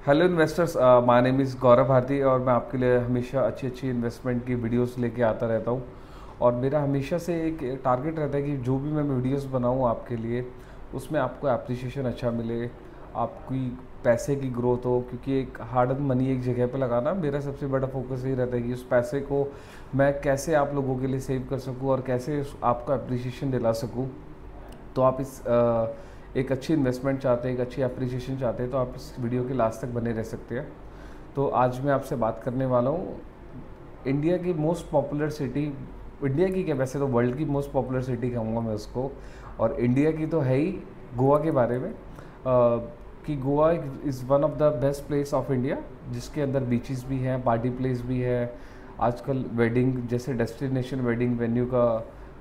Hello investors, my name is Gaurav Bharti और मैं आपके लिए हमेशा अच्छी अच्छी इन्वेस्टमेंट की वीडियोस लेके आता रहता हूँ। और मेरा हमेशा से एक टारगेट रहता है कि जो भी मैं वीडियोस बनाऊँ आपके लिए, उसमें आपको एप्रिसिएशन अच्छा मिले, आपकी पैसे की ग्रोथ हो। क्योंकि एक हार्ड अर्न मनी एक जगह पे लगाना मेरा सबसे बड़ा फोकस यही रहता है कि उस पैसे को मैं कैसे आप लोगों के लिए सेव कर सकूँ और कैसे आपको एप्रिसिएशन दिला सकूँ। तो आप इस एक अच्छी इन्वेस्टमेंट चाहते हैं, एक अच्छी एप्रिसिएशन चाहते हैं, तो आप इस वीडियो के लास्ट तक बने रह सकते हैं। तो आज मैं आपसे बात करने वाला हूँ इंडिया की मोस्ट पॉपुलर सिटी। इंडिया की क्या, वैसे तो वर्ल्ड की मोस्ट पॉपुलर सिटी कहूँगा मैं उसको, और इंडिया की तो है ही, गोवा के बारे में। कि Goa is one of the best place of India, जिसके अंदर बीचेस भी हैं, पार्टी प्लेस भी है। आजकल वेडिंग जैसे डेस्टिनेशन वेडिंग वेन्यू का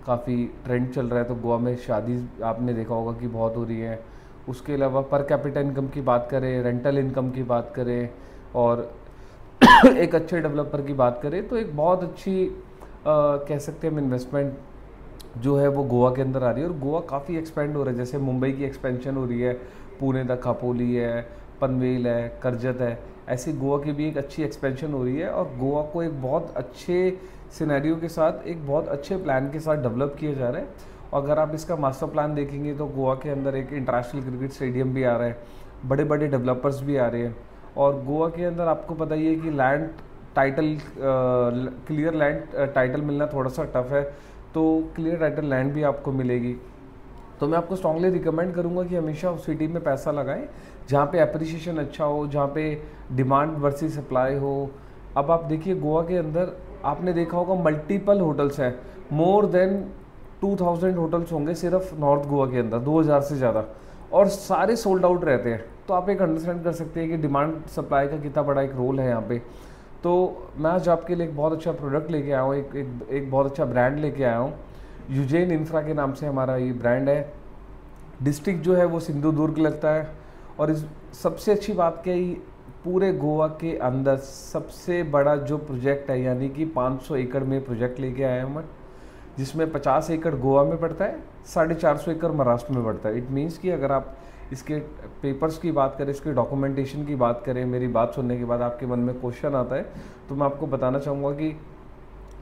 काफ़ी ट्रेंड चल रहा है, तो गोवा में शादी आपने देखा होगा कि बहुत हो रही है। उसके अलावा पर कैपिटा इनकम की बात करें, रेंटल इनकम की बात करें, और एक अच्छे डेवलपर की बात करें, तो एक बहुत अच्छी कह सकते हैं हम इन्वेस्टमेंट जो है वो गोवा के अंदर आ रही है। और गोवा काफ़ी एक्सपेंड हो रहा है, जैसे मुंबई की एक्सपेंशन हो रही है, पुणे तक खापोली है, पनवेल है, करजत है, ऐसी गोवा की भी एक अच्छी एक्सपेंशन हो रही है। और गोवा को एक बहुत अच्छे सिनेरियो के साथ, एक बहुत अच्छे प्लान के साथ डेवलप किया जा रहा है। और अगर आप इसका मास्टर प्लान देखेंगे तो गोवा के अंदर एक इंटरनेशनल क्रिकेट स्टेडियम भी आ रहा है, बड़े बड़े डेवलपर्स भी आ रहे हैं। और गोवा के अंदर आपको पता ही है कि land title, clear land title मिलना थोड़ा सा टफ है, तो क्लियर टाइटल लैंड भी आपको मिलेगी। तो मैं आपको स्ट्रांगली रिकमेंड करूंगा कि हमेशा उस सिटी में पैसा लगाएं जहाँ पे अप्रिसिएशन अच्छा हो, जहाँ पे डिमांड वर्सेस सप्लाई हो। अब आप देखिए गोवा के अंदर आपने देखा होगा मल्टीपल होटल्स हैं, मोर देन 2000 होटल्स होंगे सिर्फ नॉर्थ गोवा के अंदर, 2000 से ज़्यादा, और सारे सोल्ड आउट रहते हैं। तो आप एक अंडरस्टैंड कर सकते हैं कि डिमांड सप्लाई का कितना बड़ा एक रोल है यहाँ पे। तो मैं आज आपके लिए एक बहुत अच्छा प्रोडक्ट लेके आया हूँ, एक बहुत अच्छा ब्रांड लेके आया हूँ। यूजेन इंफ्रा के नाम से हमारा ये ब्रांड है। डिस्ट्रिक्ट जो है वो सिंधुदुर्ग लगता है। और इस सबसे अच्छी बात क्या है, पूरे गोवा के अंदर सबसे बड़ा जो प्रोजेक्ट है, यानी कि 500 एकड़ में प्रोजेक्ट लेके आए हम, जिसमें 50 एकड़ गोवा में पड़ता है, 450 एकड़ महाराष्ट्र में पड़ता है। इट मीन्स कि अगर आप इसके पेपर्स की बात करें, इसके डॉक्यूमेंटेशन की बात करें, मेरी बात सुनने के बाद आपके मन में क्वेश्चन आता है, तो मैं आपको बताना चाहूँगा कि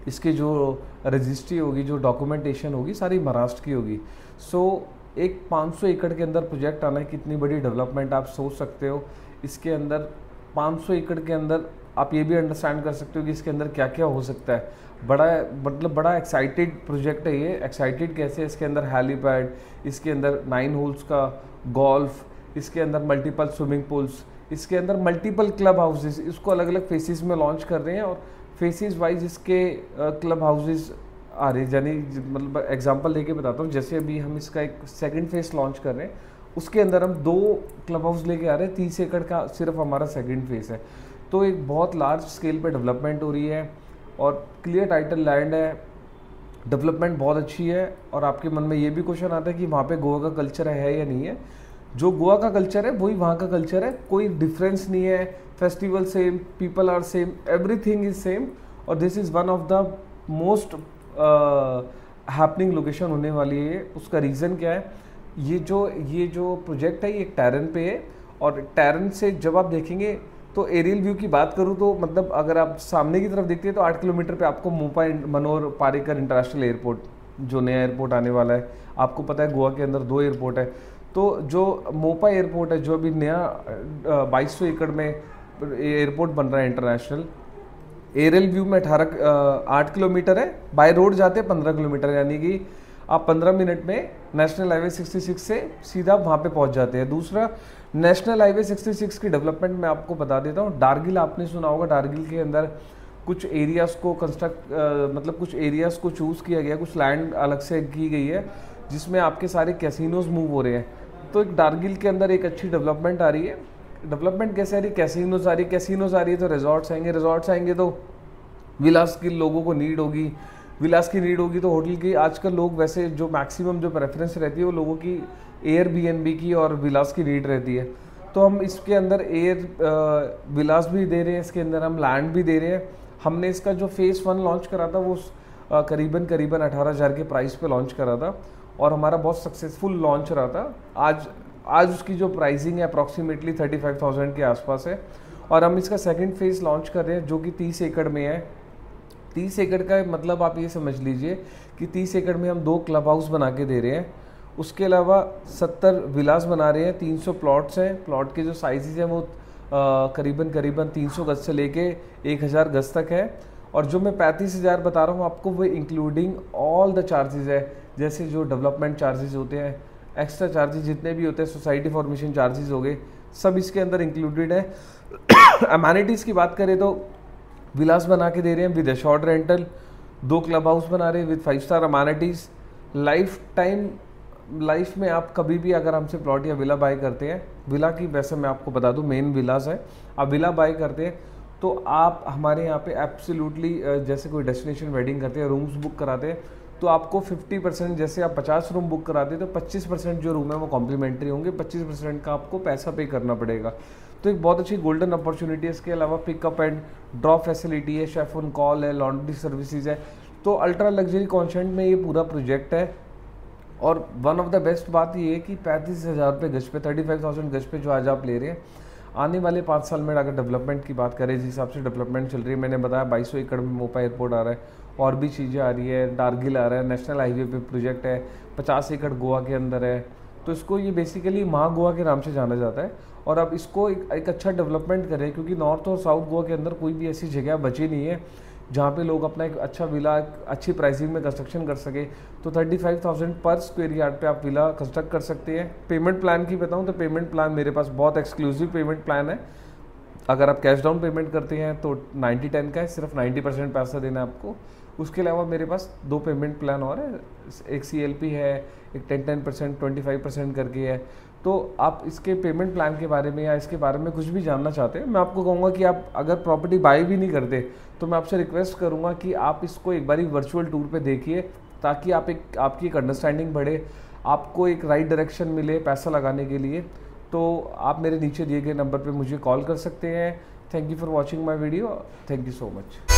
इसकी जो रजिस्ट्री होगी, जो डॉक्यूमेंटेशन होगी, सारी महाराष्ट्र की होगी। सो एक 500 एकड़ के अंदर प्रोजेक्ट आना है, कितनी बड़ी डेवलपमेंट आप सोच सकते हो। इसके अंदर 500 एकड़ के अंदर आप ये भी अंडरस्टैंड कर सकते हो कि इसके अंदर क्या क्या हो सकता है। बड़ा, मतलब बड़ा एक्साइटेड प्रोजेक्ट है ये। एक्साइटेड कैसे, इसके अंदर हेलीपैड, इसके अंदर 9 होल्स का गोल्फ, इसके अंदर मल्टीपल स्विमिंग पूल्स, इसके अंदर मल्टीपल क्लब हाउसेस, इसको अलग अलग फेसिस में लॉन्च कर रहे हैं। और फेसिस वाइज इसके क्लब हाउसेस आ रहे हैं। यानी मतलब एग्जांपल लेके बताता हूँ, जैसे अभी हम इसका एक सेकंड फेस लॉन्च कर रहे हैं, उसके अंदर हम 2 क्लब हाउस लेके आ रहे हैं, 30 एकड़ का सिर्फ हमारा सेकंड फेस है। तो एक बहुत लार्ज स्केल पे डेवलपमेंट हो रही है, और क्लियर टाइटल लैंड है, डेवलपमेंट बहुत अच्छी है। और आपके मन में ये भी क्वेश्चन आता है कि वहाँ पे गोवा का कल्चर है या नहीं है। जो गोवा का कल्चर है वही वहाँ का कल्चर है, कोई डिफरेंस नहीं है। Festival same, people are same, everything is same. और this is one of the most happening location होने वाली है। उसका रीज़न क्या है, ये जो प्रोजेक्ट है ये एक टैरन पे है। और टैरन से जब आप देखेंगे तो एरियल व्यू की बात करूँ तो मतलब अगर आप सामने की तरफ देखते हैं तो 8 किलोमीटर पे आपको मोपा मनोहर पारिकर इंटरनेशनल एयरपोर्ट, जो नया एयरपोर्ट आने वाला है। आपको पता है गोवा के अंदर 2 एयरपोर्ट है। तो जो मोपा एयरपोर्ट है, जो अभी नया 2200 एकड़ में एयरपोर्ट बन रहा है इंटरनेशनल, एरियल व्यू में 8 किलोमीटर है, बाय रोड जाते हैं 15 किलोमीटर, यानी कि आप 15 मिनट में नेशनल हाईवे 66 से सीधा वहाँ पे पहुँच जाते हैं। दूसरा, नेशनल हाईवे 66 की डेवलपमेंट मैं आपको बता देता हूँ। डारगिल आपने सुना होगा, डारगिल के अंदर कुछ एरियाज़ को मतलब कुछ एरियाज़ को चूज़ किया गया, कुछ लैंड अलग से की गई है, जिसमें आपके सारे कैसीनोज मूव हो रहे हैं। तो एक डारगिल के अंदर एक अच्छी डेवलपमेंट आ रही है। डेवलपमेंट कैसे आ रही है, कैसीनोज आ रही है, कैसीनोज आ रही है तो रिजॉर्ट्स आएंगे, रिजॉर्ट्स आएंगे तो विलास की लोगों को नीड होगी, विलास की नीड होगी तो होटल की। आजकल लोग वैसे जो मैक्सिमम जो प्रेफरेंस रहती है वो लोगों की एयरबीएनबी की और विलास की नीड रहती है। तो हम इसके अंदर विलास भी दे रहे हैं, इसके अंदर हम लैंड भी दे रहे हैं। हमने इसका जो फेज़ 1 लॉन्च करा था वो करीबन 18,000 के प्राइस पे लॉन्च करा था, और हमारा बहुत सक्सेसफुल लॉन्च रहा था। आज आज उसकी जो प्राइसिंग है अप्रॉक्सीमेटली 35,000 के आसपास है। और हम इसका सेकंड फेज़ लॉन्च कर रहे हैं जो कि 30 एकड़ में है। 30 एकड़ का मतलब आप ये समझ लीजिए कि 30 एकड़ में हम 2 क्लब हाउस बना के दे रहे हैं। उसके अलावा 70 विलास बना रहे हैं, 300 प्लॉट्स हैं। प्लॉट के जो साइजेज हैं वो करीबन 300 गज से लेके 1000 गज तक है। और जो मैं 35,000 बता रहा हूँ आपको, वो इंक्लूडिंग ऑल द चार्जेस है, जैसे जो डेवलपमेंट चार्जेस होते हैं, एक्स्ट्रा चार्जेस जितने भी होते हैं, सोसाइटी फॉर्मेशन चार्जेस हो गए, सब इसके अंदर इंक्लूडेड है। अमेनिटीज़ की बात करें तो विलास बना के दे रहे हैं with assured rental, 2 club house बना रहे हैं विद 5 स्टार अमेनिटीज़। लाइफ में आप कभी भी अगर हमसे प्लॉट या विला बाय करते हैं, विला की वैसे मैं आपको बता दूं मेन विलास है, आप विला बाय करते हैं तो आप हमारे यहाँ पे एब्सोल्युटली जैसे कोई डेस्टिनेशन वेडिंग करते हैं, रूम्स बुक कराते हैं, तो आपको 50%, जैसे आप 50 रूम बुक कराते हैं तो 25% जो रूम है वो कॉम्प्लीमेंट्री होंगे, 25% का आपको पैसा पे करना पड़ेगा। तो एक बहुत अच्छी गोल्डन अपॉर्चुनिटी है। इसके अलावा पिकअप एंड ड्रॉप फैसिलिटी है, शेफ ऑन कॉल है, लॉन्ड्री सर्विसेज है। तो अल्ट्रा लग्जरी कॉन्सेप्ट में ये पूरा प्रोजेक्ट है। और वन ऑफ द बेस्ट बात ये है कि 35,000 रुपये गज पे, 35,000 गज पे जो आज आप ले रहे हैं, आने वाले 5 साल में अगर डेवलपमेंट की बात करें, जिस हिसाब से डेवलपमेंट चल रही है, मैंने बताया 2200 एकड़ में मोपा एयरपोर्ट आ रहा है, और भी चीज़ें आ रही है, डारगिल आ रहा है, नेशनल हाईवे पे प्रोजेक्ट है, 50 एकड़ गोवा के अंदर है। तो इसको ये बेसिकली महा गोवा के नाम से जाना जाता है। और अब इसको एक अच्छा डेवलपमेंट करें, क्योंकि नॉर्थ और साउथ गोवा के अंदर कोई भी ऐसी जगह बची नहीं है जहाँ पे लोग अपना एक अच्छा विला अच्छी प्राइसिंग में कंस्ट्रक्शन कर सके। तो 35,000 पर स्क्वायर यार्ड पे आप विला कंस्ट्रक्ट कर सकते हैं। पेमेंट प्लान की बताऊँ तो पेमेंट प्लान मेरे पास बहुत एक्सक्लूसिव पेमेंट प्लान है। अगर आप कैश डाउन पेमेंट करते हैं तो 90-10 का है, सिर्फ 90% पैसा देना है आपको। उसके अलावा मेरे पास 2 पेमेंट प्लान और है, एक CLP है, एक 10% 25% करके है। तो आप इसके पेमेंट प्लान के बारे में या इसके बारे में कुछ भी जानना चाहते हैं, मैं आपको कहूँगा कि आप अगर प्रॉपर्टी बाय भी नहीं करते तो मैं आपसे रिक्वेस्ट करूँगा कि आप इसको एक बारी वर्चुअल टूर पे देखिए, ताकि आपकी एक अंडरस्टैंडिंग बढ़े, आपको एक राइट डायरेक्शन मिले पैसा लगाने के लिए। तो आप मेरे नीचे दिए गए नंबर पे मुझे कॉल कर सकते हैं। Thank you for watching my video. Thank you so much.